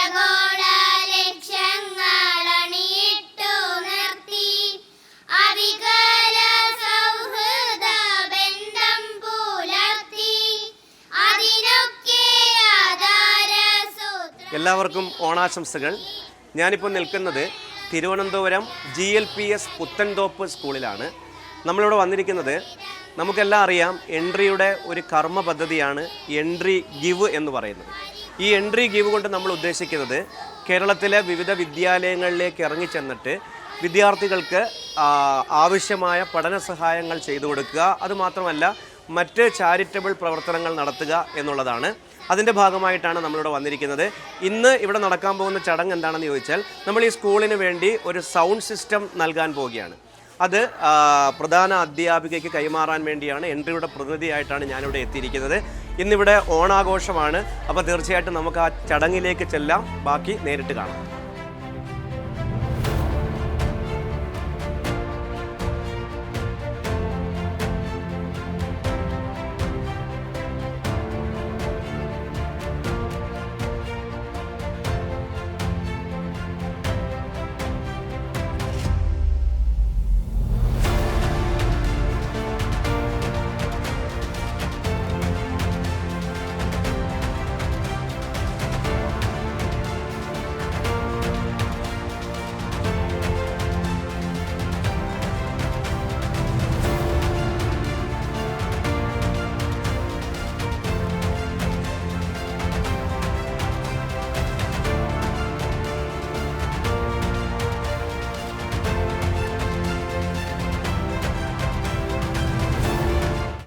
ആഗോള ലക്ഷ്യങ്ങളണിയിട്ടു നിർത്തി അവികല സൗഹൃദ ബന്ധം പുലർത്തി അതിനൊക്കെ ആധാരസൂത്രം. എല്ലാവർക്കും ഓണാശംസകൾ. ഞാനിപ്പോൾ നിൽക്കുന്നത് തിരുവനന്തപുരം GLPS പുത്തൻതോപ്പ് സ്കൂളിലാണ്. നമ്മളിവിടെ വന്നിരിക്കുന്നത് നമുക്കെല്ലാം അറിയാം, എൻട്രിയുടെ ഒരു കർമ്മ പദ്ധതിയാണ് എൻട്രി ഗിവ് എന്ന് പറയുന്നത്. ഈ എൻട്രി ഗിവ് കൊണ്ട് നമ്മൾ ഉദ്ദേശിക്കുന്നത് കേരളത്തിലെ വിവിധ വിദ്യാലയങ്ങളിലേക്ക് ഇറങ്ങിച്ചെന്നിട്ട് വിദ്യാർത്ഥികൾക്ക് ആവശ്യമായ പഠന സഹായങ്ങൾ ചെയ്തു കൊടുക്കുക, അതുമാത്രമല്ല മറ്റ് ചാരിറ്റബിൾ പ്രവർത്തനങ്ങൾ നടത്തുക എന്നുള്ളതാണ്. അതിൻ്റെ ഭാഗമായിട്ടാണ് നമ്മളിവിടെ വന്നിരിക്കുന്നത്. ഇന്ന് ഇവിടെ നടക്കാൻ പോകുന്ന ചടങ്ങ് എന്താണെന്ന് ചോദിച്ചാൽ, നമ്മൾ ഈ സ്കൂളിന് വേണ്ടി ഒരു സൗണ്ട് സിസ്റ്റം നൽകാൻ പോവുകയാണ്. അത് പ്രധാന അധ്യാപികയ്ക്ക് കൈമാറാൻ വേണ്ടിയാണ് എൻട്രിയുടെ പ്രതിനിധിയായിട്ടാണ് ഞാനിവിടെ എത്തിയിരിക്കുന്നത്. ഇന്നിവിടെ ഓണാഘോഷമാണ്. അപ്പോൾ തീർച്ചയായിട്ടും നമുക്ക് ആ ചടങ്ങിലേക്ക് ചെല്ലാം. ബാക്കി നേരിട്ട് കാണാം.